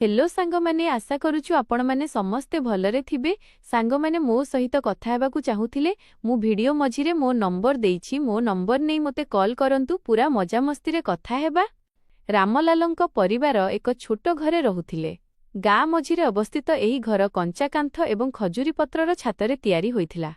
Hello सांग माने आशा करूछु आपण माने समस्ते भलरे थिबे। सांग माने मो सहित कथा हेबाकू चाहूथिले मु वीडियो मझिरे मो नंबर देइछि, मो नंबर नै मते कॉल करंतु, पूरा मजा मस्ती रे कथा हेबा। रामलालंक परिवार एक छोट घरे रहुथिले। गाँ मझिरे अवस्थित एही घर कंचा कांथ एवं खजुरी पत्रर छातरे तयारी होइथिला,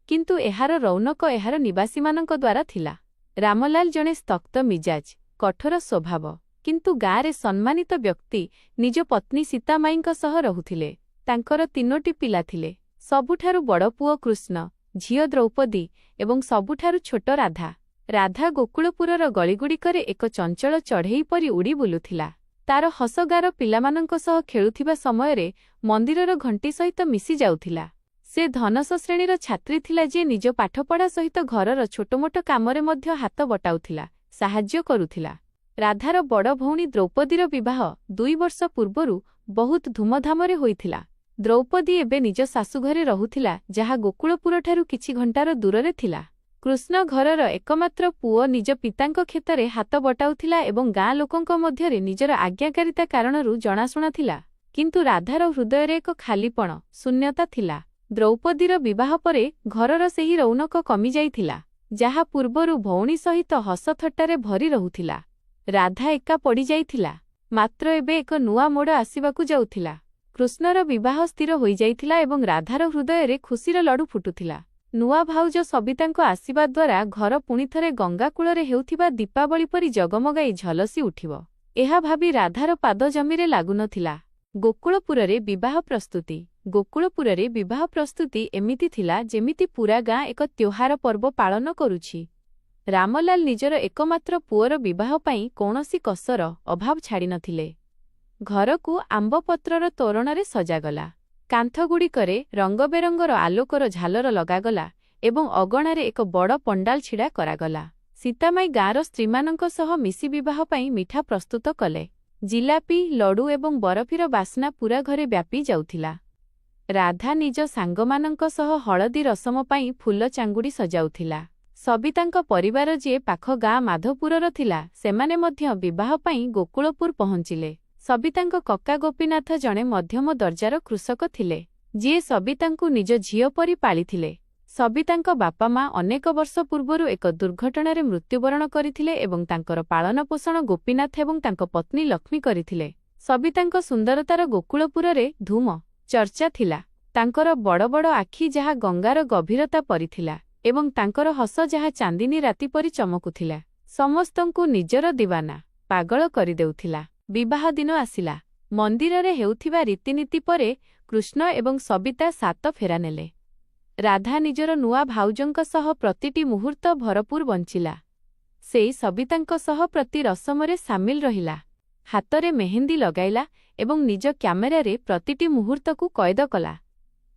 किंतु एहार रौनक एहार निवासी मानक द्वारा थिला। रामलाल जणे स्तक्त मिजाज, कठोर स्वभाव, किंतु गाँरे सम्मानित व्यक्ति निज पत्नी सीतामाईंक सह रहुथिले। तांकर 3टी पिला थिले। सबुठारु बड़ पुओ कृष्ण, झियो द्रौपदी एवं सबुठारु छोट राधा। राधा गोकुलपुरर गलिगुड़िकरे एक चंचल चढ़ेई परि उड़ी बुलुथिला। तार हसगार पिलामानंक सह खेलुथिबा समयरे मंदिरर घंटी सहित मिसी जाउथिला। से धनस श्रेणीर छात्री थिला जे निज पाठपढ़ा सहित घरर छोटमोट कामरे मध्य हाथ बटाउथिला, साहाय्य करुथिला। राधार बड़ भौणी द्रौपदीर विवाह 2 वर्ष पूर्वरु बहुत धूमधामरे होइथिला। द्रौपदी एबे निज शाशुघरे रहुथिला, जहा गोकुलपुरठारु किछि घंटार दूररे थिला। कृष्ण घरर एकमात्र पुओ निज पितांक क्षेत्रे हाथ बटाउथिला एवं गाँ लोकंक मध्यरे निजर आज्ञाकारिता कारणरु जणाशुणा थिला। किंतु राधार हृदयरे एक खालीपण, शून्यता थिला। द्रौपदीर विवाह परे घरर सेही रौनक कमी जाइथिला, जहा पूर्वरु भौणी सहित हसथट्टारे भरी रहुथिला। राधा एका पड़ी जाइथिला, मात्र एबे एक नुआ मोड़ आसिबाकू जाउथिला। कृष्णर विवाह स्थिर होई जाइथिला एवं राधार हृदयरे खुशीर लडू फुटुथिला। नुआ भाउज सबितांको आशीर्वाद द्वारा घर पुणिथरे गंगा कूଳରେ हेउथिबा दीपावली परि जगमगाई झलसी उठिबो, एहा भाबी राधार पाद जमीरे लागुनथिला। गोकुलपुररे विवाह प्रस्तुति। गोकुलपुररे विवाह प्रस्तुति एमिति थिला जेमिति पूरा गाँ एक त्योहार पर्व पालन करुछि। रामलाल निजर एकमात्र पुअर विवाह पाई कौनसी कसर अभाव छाड़ी नथिले। घरकू आंबपत्रर तोरणरे सजागला। कांथगुड़िकरे रंगबेरंगर आलोकर झालर लगागला एवं अगणारे एक बड़ पंडाल छिड़ा करागला। सीतामाई गाँर स्त्रीमानंक सह मिसी विवाह पाई मिठा प्रस्तुत कले। जिलापी, लडू एवं बरफीर बास्ना पूरा घरे व्यापी जाउथिला। राधा निज सांगमानंक सह हळदी रसम पाई फूल चांगुड़ी सजाउथिला। सबितांक परिवार जे पाख गाँ माधवपुरर थिला, सेमाने मध्य विवाह पाई गोकुलपुर पहुंचिले। सबितांक कक्का गोपीनाथ जणे मध्यम दर्जार कृषक थिले, जे सबितांकु निज झियो परि पालिथिले। सबितांक बापा माँ अनेक वर्ष पूर्वरु एक दुर्घटनारे मृत्युवरण करिथिले एवं तांकर पालन पोषण गोपीनाथ एवं तांक पत्नी लक्ष्मी करिथिले। सबितांक सुंदरतार गोकुलपुररे धूम चर्चा थिला। तांकर बड़ बड़ आखि जहा गंगार गभीरता परिथिला एवं तांकर हस जहा चांदिनी राति परि चमकुथिला। समस्तंकु निजर दीवाना पागल करि देउथिला। विवाह दिन आसिला। मंदिररे हेउथिबा रीतिनीति परे कृष्ण एवं सबिता 7 फेरा नेले। राधा निजर नुआ भाउजंक सह प्रतिटी मुहूर्त भरपूर बंचिला। सेई सबितांक सह प्रति रसमरे सामिल रहिला। हातरे मेहेंदी लगाइला एवं निज क्यामेरारे प्रतिटी मुहूर्तकू कैद कला।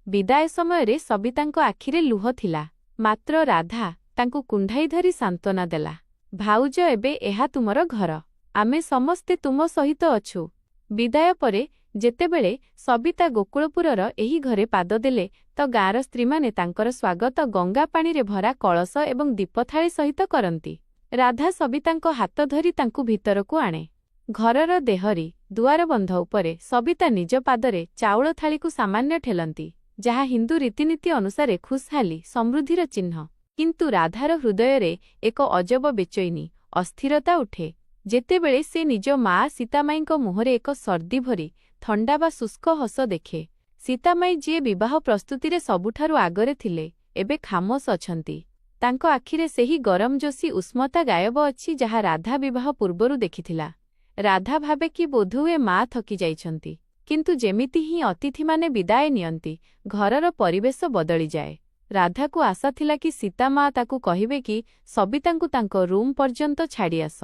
विदाय समयरे सबितांक आखिरे लुह थिला, मात्र राधा तांकु कुंढाई धरी सांत्वना देला। भाउज एबे एहा तुमर घर, आमे समस्ते तुम सहित अछु। विदाय परे जेतेबेले सबिता गोकुलपुरर एही घरे पाद देले तो गाँर स्त्रीमाने तांकर स्वागत गंगा पाणीरे भरा कलश एवं दीपथाळी सहित करंती। राधा सबितांक हाथ धरी तांकु भितरकू आणे। घरर देहरी दुआर बंध उपरे सबिता निज पादरे चाउळ थाळीकू सामान्य ठेलंती, जहा हिंदू रीतिनीति अनुसारे खुशहाली समृद्धिर चिन्ह। किंतु राधार हृदयरे एक अजब बेचैनी, अस्थिरता उठे जेतेबेले से निज माँ सीतामाईंक मुहरे एक सर्दी भरी थंडा बा शुष्क हस देखे। सीतामाई जे विवाह प्रस्तुतिरे सबुठारु आगरे थिले, एबे खामोश अछंती। तांको आखिरे सेही गरम जोशी उष्मता गायब अछि जहा राधा विवाह पूर्वरु देखिथिला। राधा भाबे कि बोधुए माँ थकी जाइछंती, किंतु जेमिति ही अतिथि माने विदाय नियंती, घरर परिवेश बदली जाए। राधा को आशा थिला कि सीता माँ ताकू कहिबे कि सबितांकु तांको रूम पर्यंत छाड़ी आस,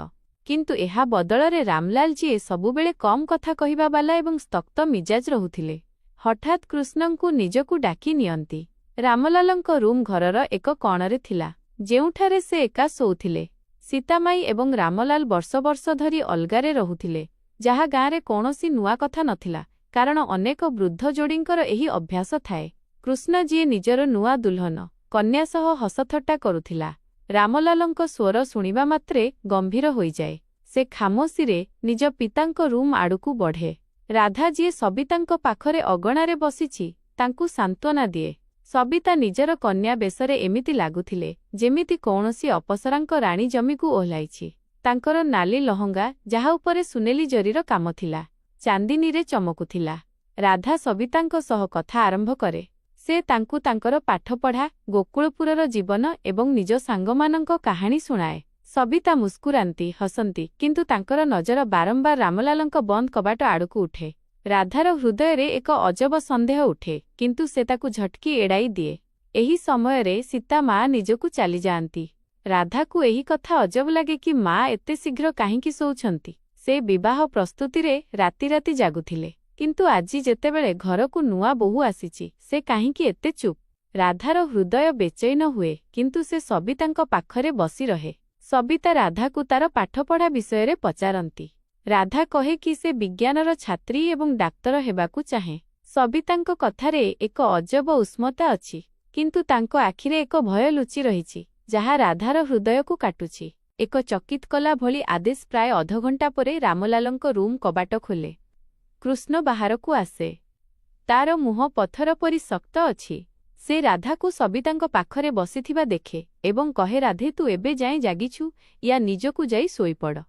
किंतु एहा बदलरे रामलाल जी सबुबेले कम कथा कहिबा बाला एवं स्तक्त मिजाज रहुथिले। हठात कृष्णंकु निजकू डाकी नियंती। रामलालंक रूम घरर एक कणरे थिला, जेउठारे से एका सोउथिले। सीतामाई एवं रामलाल वर्ष वर्ष धरी अलगारे रहुथिले, जहा गाँरे कौनसी नुआ कथा नथिला, कारण अनेक वृद्ध जोड़ींकर एही अभ्यास थाए। कृष्ण जी निजर नुआ दुल्हन कन्या सह हसथट्टा करुथिला। रामलालंक स्वर शुणिबा मात्रे गंभीर होई जाए। से खामोशीरे निज पितांक रूम आड़कू बढ़े। ରାଧା ଯିଏ ସବିତାଙ୍କ ପାଖରେ ଅଗଣାରେ ବସିଛି ତାଙ୍କୁ ସାନ୍ତ୍ୱନା ଦିଏ। ସବିତା ନିଜର କନ୍ୟା ବେଶରେ ଏମିତି ଲାଗୁଥିଲେ ଯେମିତି କୌଣସି ଅପସରାଙ୍କ ରାଣୀ ଜମିକୁ ଓହ୍ଲାଇଛି। ତାଙ୍କର ନାଲି ଲହଙ୍ଗା, ଯାହା ଉପରେ ସୁନେଲି ଜରିର କାମ ଥିଲା, ଚାନ୍ଦିନୀରେ ଚମକୁଥିଲା। ରାଧା ସବିତାଙ୍କ ସହ କଥା ଆରମ୍ଭ କରେ। ସେ ତାଙ୍କୁ ତାଙ୍କର ପାଠପଢ଼ା, ଗୋକୁଳପୁରର ଜୀବନ ଏବଂ ନିଜ ସାଙ୍ଗମାନଙ୍କ କାହାଣୀ ଶୁଣାଏ। ସବିତା ମୁସ୍କୁରାନ୍ତି, ହସନ୍ତି, କିନ୍ତୁ ତାଙ୍କର ନଜର ବାରମ୍ବାର ରାମଲାଲଙ୍କ ବନ୍ଦ କବାଟ ଆଡ଼କୁ ଉଠେ। ରାଧାର ହୃଦୟରେ ଏକ ଅଜବ ସନ୍ଦେହ ଉଠେ, କିନ୍ତୁ ସେ ତାକୁ ଝଟକି ଏଡ଼ାଇ ଦିଏ। ଏହି ସମୟରେ ସୀତା ମା ନିଜକୁ ଚାଲିଯାଆନ୍ତି। ରାଧାକୁ ଏହି କଥା ଅଜବ ଲାଗେ କି ମା ଏତେ ଶୀଘ୍ର କାହିଁକି ଶୋଉଛନ୍ତି। ସେ ବିବାହ ପ୍ରସ୍ତୁତିରେ ରାତି ରାତି ଜାଗୁଥିଲେ, କିନ୍ତୁ ଆଜି ଯେତେବେଳେ ଘରକୁ ନୂଆ ବୋହୂ ଆସିଛି, ସେ କାହିଁକି ଏତେ ଚୁପ୍। ରାଧାର ହୃଦୟ ବେଚୈନ ହୁଏ, କିନ୍ତୁ ସେ ସବିତାଙ୍କ ପାଖରେ ବସି ରହେ। ସବିତା ରାଧାକୁ ତାର ପାଠପଢ଼ା ବିଷୟରେ ପଚାରନ୍ତି। ରାଧା କହେ କି ସେ ବିଜ୍ଞାନର ଛାତ୍ରୀ ଏବଂ ଡାକ୍ତର ହେବାକୁ ଚାହେଁ। ସବିତାଙ୍କ କଥାରେ ଏକ ଅଜବ ଉଷ୍ମତା ଅଛି, କିନ୍ତୁ ତାଙ୍କ ଆଖିରେ ଏକ ଭୟ ଲୁଚି ରହିଛି, ଯାହା ରାଧାର ହୃଦୟକୁ କାଟୁଛି। ଏକ ଚକିତ କଲା ଭଳି ଆଦେଶ ପ୍ରାୟ ଅଧଘଣ୍ଟା ପରେ ରାମଲାଲଙ୍କ ରୁମ୍ କବାଟ ଖୋଲେ। କୃଷ୍ଣ ବାହାରକୁ ଆସେ। ତାର ମୁହଁ ପଥର ପରି ଶକ୍ତ ଅଛି। ସେ ରାଧାକୁ ସବିତାଙ୍କ ପାଖରେ ବସିଥିବା ଦେଖେ ଏବଂ କହେ, ରାଧେ, ତୁ ଏବେ ଯାଏଁ ଜାଗିଛୁ, ୟା ନିଜକୁ ଯାଇ ଶୋଇପଡ଼।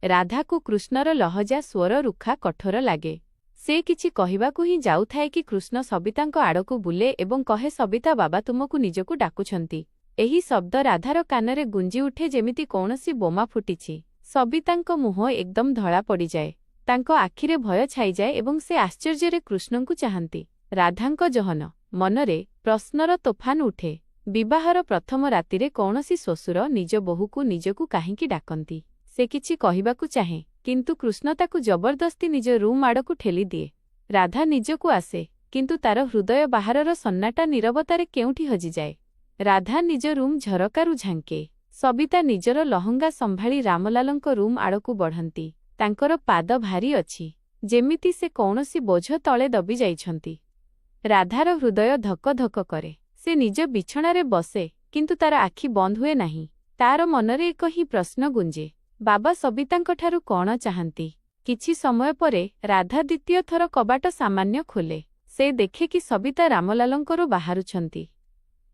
ରାଧାକୁ କୃଷ୍ଣର ଲହଜା ସ୍ୱର ରୁଖା କଠୋର ଲାଗେ। ସେ କିଛି କହିବାକୁ ହିଁ ଯାଉଥାଏ କି କୃଷ୍ଣ ସବିତାଙ୍କ ଆଡ଼କୁ ବୁଲେ ଏବଂ କହେ, ସବିତା ବାବା ତୁମକୁ ନିଜକୁ ଡାକୁଛନ୍ତି। ଏହି ଶବ୍ଦ ରାଧାର କାନରେ ଗୁଞ୍ଜି ଉଠେ ଯେମିତି କୌଣସି ବୋମା ଫୁଟିଛି। ସବିତାଙ୍କ ମୁହଁ ଏକଦମ ଧଳା ପଡ଼ିଯାଏ। ତାଙ୍କ ଆଖିରେ ଭୟ ଛାଇଯାଏ ଏବଂ ସେ ଆଶ୍ଚର୍ଯ୍ୟରେ କୃଷ୍ଣଙ୍କୁ ଚାହାନ୍ତି। ରାଧାଙ୍କ ଜହନ ମନରେ ପ୍ରଶ୍ନର ତୋଫାନ ଉଠେ। ବିବାହର ପ୍ରଥମ ରାତିରେ କୌଣସି ଶ୍ୱଶୁର ନିଜ ବୋହୂକୁ ନିଜକୁ କାହିଁକି ଡାକନ୍ତି? ସେ କିଛି କହିବାକୁ ଚାହେଁ, କିନ୍ତୁ କୃଷ୍ଣ ତାକୁ ଜବରଦସ୍ତି ନିଜ ରୁମ୍ ଆଡ଼କୁ ଠେଲିଦିଏ। ରାଧା ନିଜକୁ ଆସେ, କିନ୍ତୁ ତାର ହୃଦୟ ବାହାରର ସନ୍ନାଟା ନୀରବତାରେ କେଉଁଠି ହଜିଯାଏ। ରାଧା ନିଜ ରୁମ୍ ଝରକାରୁ ଝାଙ୍କେ। ସବିତା ନିଜର ଲହଙ୍ଗା ସମ୍ଭାଳି ରାମଲାଲଙ୍କ ରୁମ୍ ଆଡ଼କୁ ବଢ଼ନ୍ତି। ତାଙ୍କର ପାଦ ଭାରି ଅଛି, ଯେମିତି ସେ କୌଣସି ବୋଝ ତଳେ ଦବି ଯାଇଛନ୍ତି। ରାଧାର ହୃଦୟ ଧକ ଧକ କରେ। ସେ ନିଜ ବିଛଣାରେ ବସେ, କିନ୍ତୁ ତାର ଆଖି ବନ୍ଦ ହୁଏ ନାହିଁ। ତାର ମନରେ ଏକ ହିଁ ପ୍ରଶ୍ନ ଗୁଞ୍ଜେ, ବାବା ସବିତାଙ୍କଠାରୁ କ'ଣ ଚାହାନ୍ତି? କିଛି ସମୟ ପରେ ରାଧା ଦ୍ୱିତୀୟ ଥର କବାଟ ସାମାନ୍ୟ ଖୋଲେ। ସେ ଦେଖେ କି ସବିତା ରାମଲାଲଙ୍କରୁ ବାହାରୁଛନ୍ତି।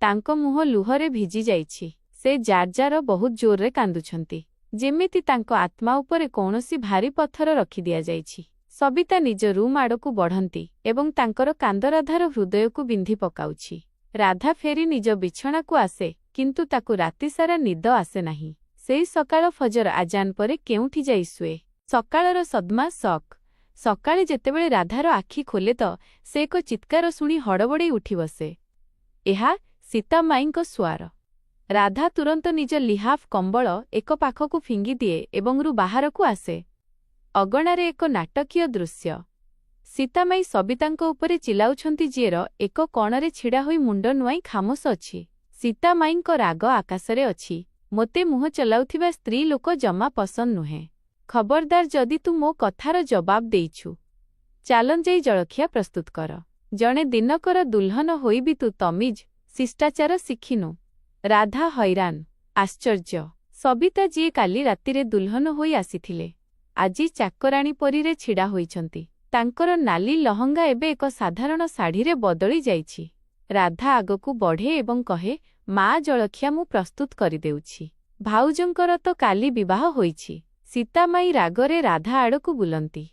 ତାଙ୍କ ମୁହଁ ଲୁହରେ ଭିଜି ଯାଇଛି। ସେ ଜାର୍ଜାର ବହୁତ ଜୋରରେ କାନ୍ଦୁଛନ୍ତି, ଯେମିତି ତାଙ୍କ ଆତ୍ମା ଉପରେ କୌଣସି ଭାରି ପଥର ରଖିଦିଆଯାଇଛି। ସବିତା ନିଜ ରୁମ୍ ଆଡ଼କୁ ବଢ଼ନ୍ତି ଏବଂ ତାଙ୍କର କାନ୍ଦ ରାଧାର ହୃଦୟକୁ ବିନ୍ଧି ପକାଉଛି। ରାଧା ଫେରି ନିଜ ବିଛଣାକୁ ଆସେ, କିନ୍ତୁ ତାକୁ ରାତିସାରା ନିଦ ଆସେ ନାହିଁ। ସେଇ ସକାଳ ଫଜର ଆଜାନ ପରେ କେଉଁଠି ଯାଇ ଶୁଏ। ସକାଳର ସଦ୍ମା ଶକ୍। ସକାଳେ ଯେତେବେଳେ ରାଧାର ଆଖି ଖୋଲେ ତ ସେ ଏକ ଚିତ୍କାର ଶୁଣି ହଡ଼ବଡ଼େଇ ଉଠି ବସେ। ଏହା ସୀତାମାଈଙ୍କ ସ୍ୱର। ରାଧା ତୁରନ୍ତ ନିଜ ଲିହାଫ୍ କମ୍ବଳ ଏକ ପାଖକୁ ଫିଙ୍ଗିଦିଏ ଏବଂ ରୁ ବାହାରକୁ ଆସେ। ଅଗଣାରେ ଏକ ନାଟକୀୟ ଦୃଶ୍ୟ। ସୀତାମାଈ ସବିତାଙ୍କ ଉପରେ ଚିଲାଉଛନ୍ତି, ଯିଏର ଏକ କଣରେ ଛିଡ଼ା ହୋଇ ମୁଣ୍ଡ ନୁଆଁଇ ଖାମୋଶ ଅଛି। ସୀତାମାଈଙ୍କ ରାଗ ଆକାଶରେ ଅଛି। ମୋତେ ମୁହଁ ଚଲାଉଥିବା ସ୍ତ୍ରୀ ଲୋକ ଜମା ପସନ୍ଦ ନୁହେଁ। ଖବରଦାର, ଯଦି ତୁ ମୋ କଥାର ଜବାବ ଦେଇଛୁ, ଚାଲଯାଇ ଜଳଖିଆ ପ୍ରସ୍ତୁତ କର। ଜଣେ ଦିନକର ଦୁଲ୍ହନ ହୋଇ ବି ତୁ ତମିଜ, ଶିଷ୍ଟାଚାର ଶିଖିନୁ। ରାଧା ହଇରାଣ, ଆଶ୍ଚର୍ଯ୍ୟ। ସବିତା, ଯିଏ କାଲି ରାତିରେ ଦୁଲ୍ହନ ହୋଇ ଆସିଥିଲେ, ଆଜି ଚାକରାଣୀ ପରୀରେ ଛିଡ଼ା ହୋଇଛନ୍ତି। ତାଙ୍କର ନାଲି ଲହଙ୍ଗା ଏବେ ଏକ ସାଧାରଣ ଶାଢ଼ୀରେ ବଦଳି ଯାଇଛି। ରାଧା ଆଗକୁ ବଢ଼େ ଏବଂ କହେ, ମା, ଜଳଖିଆ ମୁଁ ପ୍ରସ୍ତୁତ କରିଦେଉଛି। ଭାଉଜଙ୍କର ତ କାଲି ବିବାହ ହୋଇଛି। ସୀତାମାଈ ରାଗରେ ରାଧା ଆଡ଼କୁ ବୁଲନ୍ତି।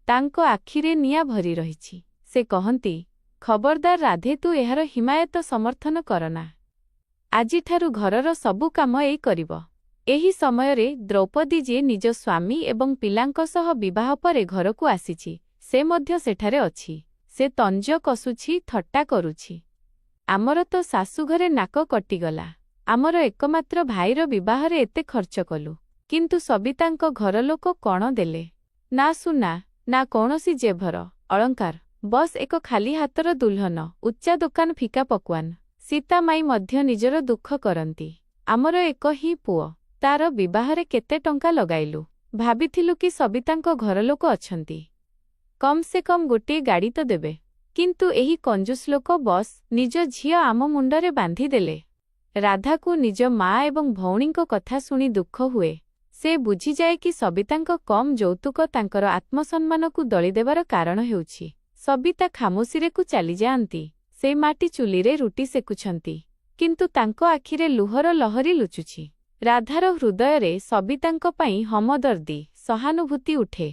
ତାଙ୍କ ଆଖିରେ ନିଆଁ ଭରି ରହିଛି। ସେ କହନ୍ତି, ଖବରଦାର ରାଧେ, ତୁ ଏହାର ହିମାୟତ ସମର୍ଥନ କରନା। ଆଜିଠାରୁ ଘରର ସବୁ କାମ ଏଇ କରିବ। ଏହି ସମୟରେ ଦ୍ରୌପଦୀ, ଯିଏ ନିଜ ସ୍ୱାମୀ ଏବଂ ପିଲାଙ୍କ ସହ ବିବାହ ପରେ ଘରକୁ ଆସିଛି, ସେ ମଧ୍ୟ ସେଠାରେ ଅଛି। ସେ ତଞ୍ଜ କଷୁଛି, ଥଟ୍ଟା କରୁଛି। ଆମର ତ ଶାଶୁଘରେ ନାକ କଟିଗଲା। ଆମର ଏକମାତ୍ର ଭାଇର ବିବାହରେ ଏତେ ଖର୍ଚ୍ଚ କଲୁ, କିନ୍ତୁ ସବିତାଙ୍କ ଘରଲୋକ କ'ଣ ଦେଲେ? ନା ସୁନା, ନା କୌଣସି ଜେଭର ଅଳଙ୍କାର, ବସ୍ ଏକ ଖାଲି ହାତର ଦୁଲ୍ହନ, ଉଚ୍ଚା ଦୋକାନ, ଫିକା ପକ୍ୱାନ। ସୀତାମାଈ ମଧ୍ୟ ନିଜର ଦୁଃଖ କରନ୍ତି। ଆମର ଏକ ହିଁ ପୁଅ, ତାର ବିବାହରେ କେତେ ଟଙ୍କା ଲଗାଇଲୁ। ଭାବିଥିଲୁ କି ସବିତାଙ୍କ ଘରଲୋକ ଅଛନ୍ତି, କମ୍ ସେ କମ୍ ଗୋଟିଏ ଗାଡ଼ି ତ ଦେବେ, କିନ୍ତୁ ଏହି କଞ୍ଜୁସ୍ ଲୋକ ବସ୍ ନିଜ ଝିଅ ଆମ ମୁଣ୍ଡରେ ବାନ୍ଧିଦେଲେ। ରାଧାକୁ ନିଜ ମା ଏବଂ ଭଉଣୀଙ୍କ କଥା ଶୁଣି ଦୁଃଖ ହୁଏ। ସେ ବୁଝିଯାଏ କି ସବିତାଙ୍କ କମ୍ ଯୌତୁକ ତାଙ୍କର ଆତ୍ମସମ୍ମାନକୁ ଦଳିଦେବାର କାରଣ ହେଉଛି। ସବିତା ଖାମୋଶିରେକୁ ଚାଲିଯାଆନ୍ତି। ସେ ମାଟି ଚୁଲିରେ ରୁଟି ସେକୁଛନ୍ତି, କିନ୍ତୁ ତାଙ୍କ ଆଖିରେ ଲୁହର ଲହରୀ ଲୁଚୁଛି। ରାଧାର ହୃଦୟରେ ସବିତାଙ୍କ ପାଇଁ ହମଦର୍ଦୀ, ସହାନୁଭୂତି ଉଠେ,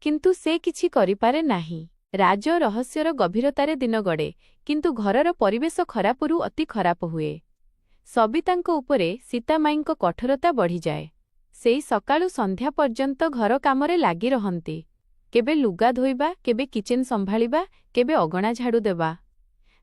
କିନ୍ତୁ ସେ କିଛି କରିପାରେ ନାହିଁ। ରାଜ ରହସ୍ୟର ଗଭୀରତାରେ ଦିନ ଗଡ଼େ, କିନ୍ତୁ ଘରର ପରିବେଶ ଖରାପରୁ ଅତି ଖରାପ ହୁଏ। ସବିତାଙ୍କ ଉପରେ ସୀତାମାଈଙ୍କ କଠୋରତା ବଢ଼ିଯାଏ। ସେଇ ସକାଳୁ ସନ୍ଧ୍ୟା ପର୍ଯ୍ୟନ୍ତ ଘର କାମରେ ଲାଗି ରହନ୍ତି। କେବେ ଲୁଗା ଧୋଇବା, କେବେ କିଚେନ୍ ସମ୍ଭାଳିବା, କେବେ ଅଗଣା ଝାଡ଼ୁ ଦେବା।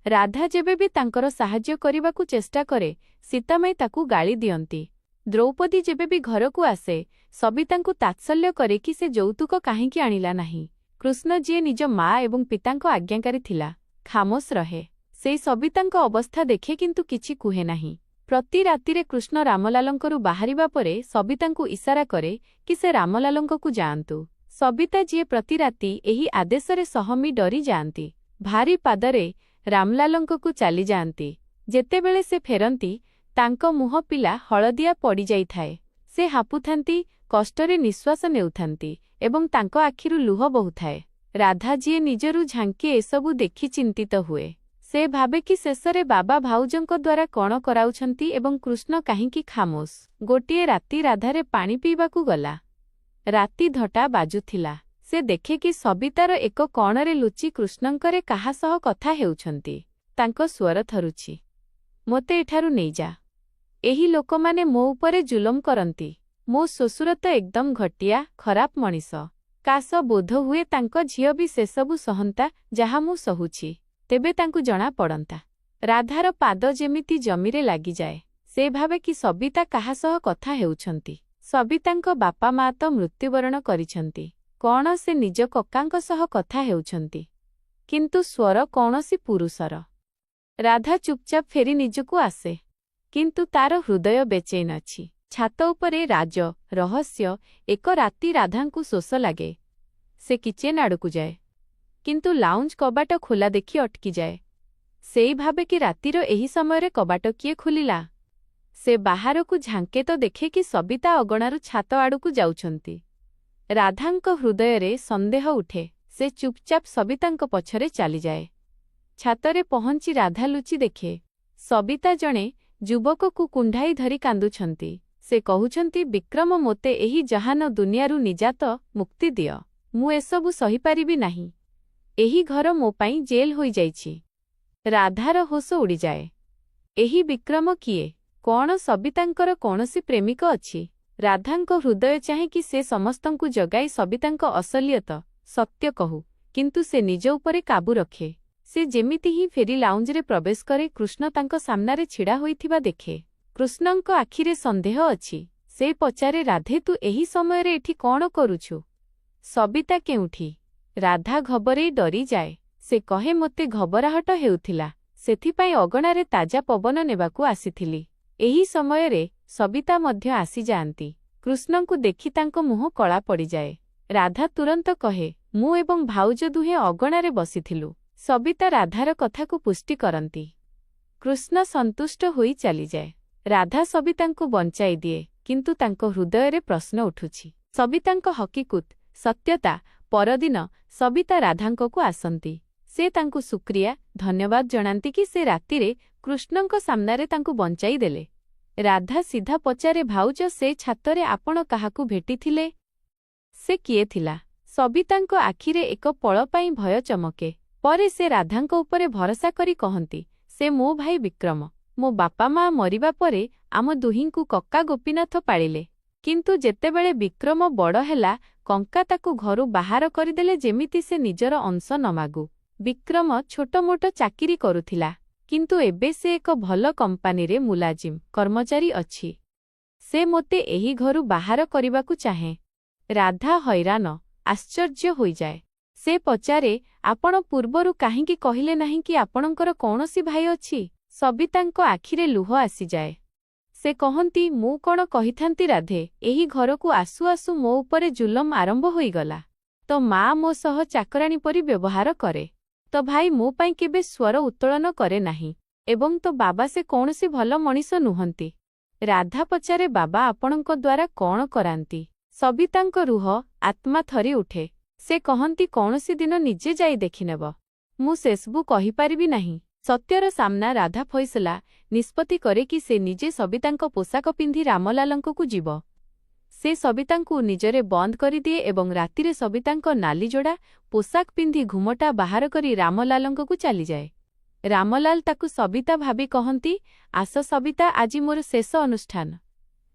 ରାଧା ଯେବେ ବି ତାଙ୍କର ସାହାଯ୍ୟ କରିବାକୁ ଚେଷ୍ଟା କରେ, ସୀତାମାଈ ତାକୁ ଗାଳି ଦିଅନ୍ତି। ଦ୍ରୌପଦୀ ଯେବେ ବି ଘରକୁ ଆସେ, ସବିତାଙ୍କୁ ତାତ୍ସଲ୍ୟ କରେ କି ସେ ଯୌତୁକ କାହିଁକି ଆଣିଲା ନାହିଁ। କୃଷ୍ଣ ଯିଏ ନିଜ ମା ଏବଂ ପିତାଙ୍କ ଆଜ୍ଞାକାରୀ ଥିଲା, ଖାମୋଶ ରହେ। ସେଇ ସବିତାଙ୍କ ଅବସ୍ଥା ଦେଖେ କିନ୍ତୁ କିଛି କୁହେ ନାହିଁ। ପ୍ରତି ରାତିରେ କୃଷ୍ଣ ରାମଲାଲଙ୍କରୁ ବାହାରିବା ପରେ ସବିତାଙ୍କୁ ଇସାରା କରେ କି ସେ ରାମଲାଲଙ୍କକୁ ଯାଆନ୍ତୁ। ସବିତା ଯିଏ ପ୍ରତି ରାତି ଏହି ଆଦେଶରେ ସହମି ଡରି ଯାଆନ୍ତି। ଭାରି ପାଦରେ ରାମଲାଲଙ୍କକୁ ଚାଲିଯାଆନ୍ତି। ଯେତେବେଳେ ସେ ଫେରନ୍ତି, ତାଙ୍କ ମୁହଁ ପିଲା ହଳଦିଆ ପଡ଼ିଯାଇଥାଏ। ସେ ହାପୁଥାନ୍ତି, କଷ୍ଟରେ ନିଶ୍ୱାସ ନେଉଥାନ୍ତି ଏବଂ ତାଙ୍କ ଆଖିରୁ ଲୁହ ବହୁଥାଏ। ରାଧା ଯିଏ ନିଜରୁ ଝାଙ୍କେ ଏସବୁ ଦେଖି ଚିନ୍ତିତ ହୁଏ। ସେ ଭାବେ କି ଶେଷରେ ବାବା ଭାଉଜଙ୍କ ଦ୍ୱାରା କ'ଣ କରାଉଛନ୍ତି ଏବଂ କୃଷ୍ଣ କାହିଁକି ଖାମୋଶ। ଗୋଟିଏ ରାତି ରାଧାରେ ପାଣି ପିଇବାକୁ ଗଲା। ରାତି 10ଟା ବାଜୁଥିଲା। ସେ ଦେଖେ କି ସବିତାର ଏକ କଣରେ ଲୁଚି କୃଷ୍ଣଙ୍କରେ କାହା ସହ କଥା ହେଉଛନ୍ତି। ତାଙ୍କ ସ୍ୱର ଥରୁଛି। ମୋତେ ଏଠାରୁ ନେଇଯା। ଏହି ଲୋକମାନେ ମୋ ଉପରେ ଜୁଲମ କରନ୍ତି। ମୋ ଶ୍ୱଶୁର ତ ଏକଦମ ଘଟିଆ, ଖରାପ ମଣିଷ। କାଶ ବୋଧହୁଏ ତାଙ୍କ ଝିଅ ବି ସେସବୁ ସହନ୍ତା ଯାହା ମୁଁ ସହୁଛି। ତେବେ ତାଙ୍କୁ ଜଣା ପଡ଼ନ୍ତା। ରାଧାର ପାଦ ଯେମିତି ଜମିରେ ଲାଗିଯାଏ। ସେ ଭାବେ କି ସବିତା କାହା ସହ କଥା ହେଉଛନ୍ତି। ସବିତାଙ୍କ ବାପା ମା ତ ମୃତ୍ୟୁବରଣ କରିଛନ୍ତି। କ'ଣ ସେ ନିଜ କକାଙ୍କ ସହ କଥା ହେଉଛନ୍ତି? କିନ୍ତୁ ସ୍ୱର କୌଣସି ପୁରୁଷର। ରାଧା ଚୁପଚାପ ଫେରି ନିଜକୁ ଆସେ। କିନ୍ତୁ ତାର ହୃଦୟ ବେଚେନ ଅଛି। ଛାତ ଉପରେ ରାଜ ରହସ୍ୟ। ଏକ ରାତି ରାଧାଙ୍କୁ ଶୋଷ ଲାଗେ। ସେ କିଚେନ୍ ଆଡ଼କୁ ଯାଏ, କିନ୍ତୁ ଲାଉଞ୍ଜ କବାଟ ଖୋଲା ଦେଖି ଅଟକିଯାଏ। ସେଇ ଭାବେ କି ରାତିର ଏହି ସମୟରେ କବାଟ କିଏ ଖୋଲିଲା। ସେ ବାହାରକୁ ଝାଙ୍କେ ତ ଦେଖେ କି ସବିତା ଅଗଣାରୁ ଛାତ ଆଡ଼କୁ ଯାଉଛନ୍ତି। ରାଧାଙ୍କ ହୃଦୟରେ ସନ୍ଦେହ ଉଠେ। ସେ ଚୁପଚାପ ସବିତାଙ୍କ ପଛରେ ଚାଲିଯାଏ। ଛାତରେ ପହଞ୍ଚି ରାଧା ଲୁଚି ଦେଖେ। ସବିତା ଜଣେ ଯୁବକକୁ କୁଣ୍ଢାଇ ଧରି କାନ୍ଦୁଛନ୍ତି। ସେ କହୁଛନ୍ତି, ବିକ୍ରମ, ମୋତେ ଏହି ଜାହାନ ଦୁନିଆରୁ ନିଜାତ, ମୁକ୍ତି ଦିଅ। ମୁଁ ଏସବୁ ସହିପାରିବି ନାହିଁ। ଏହି ଘର ମୋ ପାଇଁ ଜେଲ୍ ହୋଇଯାଇଛି। ରାଧାର ହୋସ ଉଡ଼ିଯାଏ। ଏହି ବିକ୍ରମ କିଏ? କ'ଣ ସବିତାଙ୍କର କୌଣସି ପ୍ରେମିକ ଅଛି? ରାଧାଙ୍କ ହୃଦୟ ଚାହେଁ କି ସେ ସମସ୍ତଙ୍କୁ ଜଗାଇ ସବିତାଙ୍କ ଅସଲିୟତ ସତ୍ୟ କହୁ, କିନ୍ତୁ ସେ ନିଜ ଉପରେ କାବୁ ରଖେ। ସେ ଯେମିତି ହିଁ ଫେରି ଲାଉଞ୍ଜରେ ପ୍ରବେଶ କରେ, କୃଷ୍ଣ ତାଙ୍କ ସାମ୍ନାରେ ଛିଡ଼ା ହୋଇଥିବା ଦେଖେ। କୃଷ୍ଣଙ୍କ ଆଖିରେ ସନ୍ଦେହ ଅଛି। ସେ ପଚାରେ, ରାଧେ, ତୁ ଏହି ସମୟରେ ଏଠି କ'ଣ କରୁଛୁ? ସବିତା କେଉଁଠି? ରାଧା ଘବରେଇ ଡରିଯାଏ। ସେ କହେ, ମୋତେ ଘବରାହଟ ହେଉଥିଲା, ସେଥିପାଇଁ ଅଗଣାରେ ତାଜା ପବନ ନେବାକୁ ଆସିଥିଲି। ଏହି ସମୟରେ ସବିତା ମଧ୍ୟ ଆସିଯାଆନ୍ତି। କୃଷ୍ଣଙ୍କୁ ଦେଖି ତାଙ୍କ ମୁହଁ କଳା ପଡ଼ିଯାଏ। ରାଧା ତୁରନ୍ତ କହେ, ମୁଁ ଏବଂ ଭାଉଜ ଦୁହେଁ ଅଗଣାରେ ବସିଥିଲୁ। ସବିତା ରାଧାର କଥାକୁ ପୁଷ୍ଟି କରନ୍ତି। କୃଷ୍ଣ ସନ୍ତୁଷ୍ଟ ହୋଇ ଚାଲିଯାଏ। ରାଧା ସବିତାଙ୍କୁ ବଞ୍ଚାଇ ଦିଏ, କିନ୍ତୁ ତାଙ୍କ ହୃଦୟରେ ପ୍ରଶ୍ନ ଉଠୁଛି। ସବିତାଙ୍କ ହକିକୁତ ସତ୍ୟତା। ପରଦିନ ସବିତା ରାଧାଙ୍କକୁ ଆସନ୍ତି। ସେ ତାଙ୍କୁ ଶୁକ୍ରିୟା, ଧନ୍ୟବାଦ ଜଣାନ୍ତି କି ସେ ରାତିରେ କୃଷ୍ଣଙ୍କ ସାମ୍ନାରେ ତାଙ୍କୁ ବଞ୍ଚାଇ ଦେଲେ। ରାଧା ସିଧା ପଚାରେ, ଭାଉଜ, ସେ ଛାତରେ ଆପଣ କାହାକୁ ଭେଟିଥିଲେ? ସେ କିଏ ଥିଲା? ସବିତାଙ୍କ ଆଖିରେ ଏକ ପଳ ପାଇଁ ଭୟ ଚମକେ। ପରେ ସେ ରାଧାଙ୍କ ଉପରେ ଭରସା କରି କହନ୍ତି, ସେ ମୋ ଭାଇ ବିକ୍ରମ। ମୋ ବାପା ମା ମରିବା ପରେ ଆମ ଦୁହିଁଙ୍କୁ କକା ଗୋପୀନାଥ ପାଳିଲେ। କିନ୍ତୁ ଯେତେବେଳେ ବିକ୍ରମ ବଡ଼ ହେଲା, କଙ୍କା ତାକୁ ଘରୁ ବାହାର କରିଦେଲେ ଯେମିତି ସେ ନିଜର ଅଂଶ ନ ମାଗୁ। ବିକ୍ରମ ଛୋଟମୋଟ ଚାକିରି କରୁଥିଲା, କିନ୍ତୁ ଏବେ ସେ ଏକ ଭଲ କମ୍ପାନୀରେ ମୁଲାଜିମ କର୍ମଚାରୀ ଅଛି। ସେ ମୋତେ ଏହି ଘରୁ ବାହାର କରିବାକୁ ଚାହେଁ। ରାଧା ହଇରାଣ, ଆଶ୍ଚର୍ଯ୍ୟ ହୋଇଯାଏ। ସେ ପଚାରେ, ଆପଣ ପୂର୍ବରୁ କାହିଁକି କହିଲେ ନାହିଁ କି ଆପଣଙ୍କର କୌଣସି ଭାଇ ଅଛି? ସବିତାଙ୍କ ଆଖିରେ ଲୁହ ଆସିଯାଏ। ସେ କହନ୍ତି, ମୁଁ କ'ଣ କହିଥାନ୍ତି ରାଧେ, ଏହି ଘରକୁ ଆସୁ ଆସୁ ମୋ ଉପରେ ଜୁଲମ ଆରମ୍ଭ ହୋଇଗଲା। ତ ମା ମୋ ସହ ଚାକରାଣୀ ପରି ବ୍ୟବହାର କରେ। ତ ଭାଇ ମୋ ପାଇଁ କେବେ ସ୍ୱର ଉତ୍ତୋଳନ କରେ ନାହିଁ। ଏବଂ ତ ବାବା, ସେ କୌଣସି ଭଲ ମଣିଷ ନୁହନ୍ତି। ରାଧା ପଚାରେ ବାବା ଆପଣଙ୍କ ଦ୍ୱାରା କ'ଣ କରାନ୍ତି? ସବିତାଙ୍କ ରୁହ ଆତ୍ମା ଥରି ଉଠେ। ସେ କହନ୍ତି କୌଣସି ଦିନ ନିଜେ ଯାଇ ଦେଖିନେବ। ମୁଁ ସେସବୁ କହିପାରିବି ନାହିଁ। ସତ୍ୟର ସାମ୍ନା ରାଧା ଫଇସଲା ନିଷ୍ପତ୍ତି କରେ କି ସେ ନିଜେ ସବିତାଙ୍କ ପୋଷାକ ପିନ୍ଧି ରାମଲାଲଙ୍କକୁ ଯିବ। ସେ ସବିତାଙ୍କୁ ନିଜରେ ବନ୍ଦ କରିଦିଏ ଏବଂ ରାତିରେ ସବିତାଙ୍କ ନାଲିଯୋଡ଼ା ପୋଷାକ ପିନ୍ଧି ଘୁମଟା ବାହାର କରି ରାମଲାଲଙ୍କକୁ ଚାଲିଯାଏ। ରାମଲାଲ ତାକୁ ସବିତା ଭାବି କହନ୍ତି ଆସ ସବିତା ଆଜି ମୋର ଶେଷ ଅନୁଷ୍ଠାନ।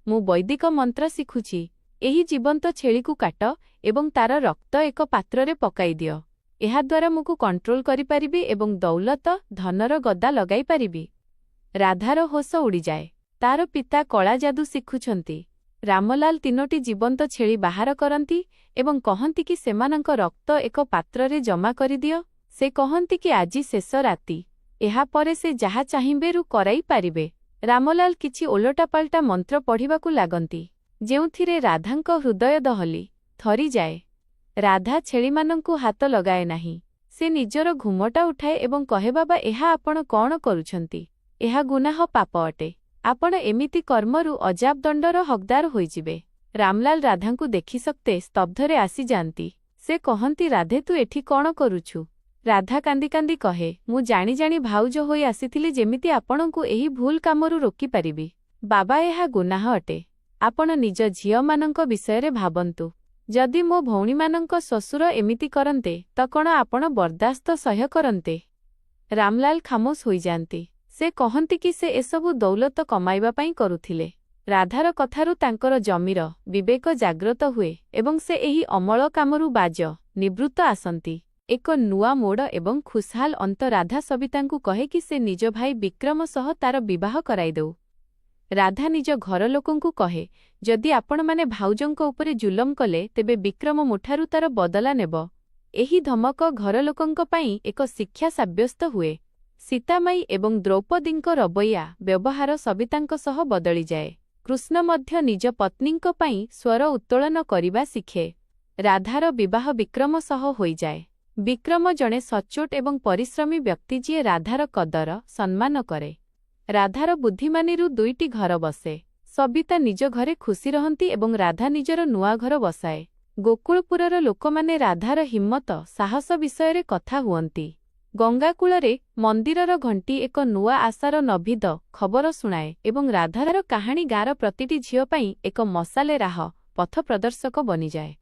ମୁଁ ବୈଦିକ ମନ୍ତ୍ର ଶିଖୁଛି। ଏହି ଜୀବନ୍ତ ଛେଳିକୁ କାଟ ଏବଂ ତାର ରକ୍ତ ଏକ ପାତ୍ରରେ ପକାଇଦିଅ। ଏହାଦ୍ୱାରା ମୁକୁ କଣ୍ଟ୍ରୋଲ କରିପାରିବି ଏବଂ ଦୌଲତ ଧନର ଗଦା ଲଗାଇ ପାରିବି। ରାଧାର ହୋସ ଉଡ଼ିଯାଏ। ତାର ପିତା କଳା ଯାଦୁ ଶିଖୁଛନ୍ତି। ରାମଲାଲ 3ଟି ଜୀବନ୍ତ ଛେଳି ବାହାର କରନ୍ତି ଏବଂ କହନ୍ତି କି ସେମାନଙ୍କ ରକ୍ତ ଏକ ପାତ୍ରରେ ଜମା କରିଦିଅ। ସେ କହନ୍ତି କି ଆଜି ଶେଷ ରାତି। ଏହାପରେ ସେ ଯାହା ଚାହିଁବେରୁ କରାଇ ପାରିବେ। ରାମଲାଲ କିଛି ଓଲଟାପାଲଟା ମନ୍ତ୍ର ପଢ଼ିବାକୁ ଲାଗନ୍ତି ଯେଉଁଥିରେ ରାଧାଙ୍କ ହୃଦୟ ଦହଲି ଥରିଯାଏ। ରାଧା ଛେଳିମାନଙ୍କୁ ହାତ ଲଗାଏ ନାହିଁ। ସେ ନିଜର ଘୁମଟା ଉଠାଏ ଏବଂ କହେ ବାବା ଏହା ଆପଣ କ'ଣ କରୁଛନ୍ତି? ଏହା ଗୁନାହ ପାପ ଅଟେ। ଆପଣ ଏମିତି କର୍ମରୁ ଅଜାବ ଦଣ୍ଡର ହକଦାର ହୋଇଯିବେ। ରାମଲାଲ ରାଧାଙ୍କୁ ଦେଖି ସକ୍ତେ ସ୍ତବ୍ଧରେ ଆସିଯାଆନ୍ତି। ସେ କହନ୍ତି ରାଧେ ତୁ ଏଠି କ'ଣ କରୁଛୁ? ରାଧା କାନ୍ଦି କାନ୍ଦି କହେ ମୁଁ ଜାଣି ଜାଣି ଭାଉଜ ହୋଇ ଆସିଥିଲି ଯେମିତି ଆପଣଙ୍କୁ ଏହି ଭୁଲ କାମରୁ ରୋକିପାରିବି। ବାବା ଏହା ଗୁନାହ ଅଟେ। ଆପଣ ନିଜ ଝିଅମାନଙ୍କ ବିଷୟରେ ଭାବନ୍ତୁ। ଯଦି ମୋ ଭଉଣୀମାନଙ୍କ ଶ୍ୱଶୁର ଏମିତି କରନ୍ତେ ତ କ'ଣ ଆପଣ ବରଦାସ୍ତ ସହ୍ୟ କରନ୍ତେ? ରାମଲାଲ ଖାମୋଶ ହୋଇଯାଆନ୍ତି। ସେ କହନ୍ତି କି ସେ ଏସବୁ ଦୌଲତ କମାଇବା ପାଇଁ କରୁଥିଲେ। ରାଧାର କଥାରୁ ତାଙ୍କର ଜମିର ବିବେକ ଜାଗ୍ରତ ହୁଏ ଏବଂ ସେ ଏହି ଅମଳ କାମରୁ ବାଜ ନିବୃତ୍ତ ଆସନ୍ତି। ଏକ ନୂଆ ମୋଡ଼ ଏବଂ ଖୁସହାଲ ଅନ୍ତ ରାଧା ସବିତାଙ୍କୁ କହେ କି ସେ ନିଜ ଭାଇ ବିକ୍ରମ ସହ ତାର ବିବାହ କରାଇଦେଉ। ରାଧା ନିଜ ଘର ଲୋକଙ୍କୁ କହେ ଯଦି ଆପଣମାନେ ଭାଉଜଙ୍କ ଉପରେ ଜୁଲମ କଲେ ତେବେ ବିକ୍ରମ ମୋଠାରୁ ତାର ବଦଲା ନେବ। ଏହି ଧମକ ଘରଲୋକଙ୍କ ପାଇଁ ଏକ ଶିକ୍ଷା ସାବ୍ୟସ୍ତ ହୁଏ। ସୀତାମାଈ ଏବଂ ଦ୍ରୌପଦୀଙ୍କ ରବୈୟା ବ୍ୟବହାର ସବିତାଙ୍କ ସହ ବଦଳିଯାଏ। କୃଷ୍ଣ ମଧ୍ୟ ନିଜ ପତ୍ନୀଙ୍କ ପାଇଁ ସ୍ୱର ଉତ୍ତୋଳନ କରିବା ଶିଖେ। ରାଧାର ବିବାହ ବିକ୍ରମ ସହ ହୋଇଯାଏ। ବିକ୍ରମ ଜଣେ ସଚ୍ଚୋଟ ଏବଂ ପରିଶ୍ରମୀ ବ୍ୟକ୍ତି ଯିଏ ରାଧାର କଦର ସମ୍ମାନ କରେ। ରାଧାର ବୁଦ୍ଧିମାନିରୁ 2ଟି ଘର ବସେ। ସବିତା ନିଜ ଘରେ ଖୁସି ରହନ୍ତି ଏବଂ ରାଧା ନିଜର ନୂଆ ଘର ବସାଏ। ଗୋକୁଳପୁରର ଲୋକମାନେ ରାଧାର ହିମ୍ମତ ସାହସ ବିଷୟରେ କଥା ହୁଅନ୍ତି। ଗଙ୍ଗାକୂଳରେ ମନ୍ଦିରର ଘଣ୍ଟି ଏକ ନୂଆ ଆଶାର ନଭିଦ ଖବର ଶୁଣାଏ ଏବଂ ରାଧାର କାହାଣୀ ଗାଁର ପ୍ରତିଟି ଝିଅ ପାଇଁ ଏକ ମଶାଲେ ରାହ ପଥ ପ୍ରଦର୍ଶକ ବନିଯାଏ।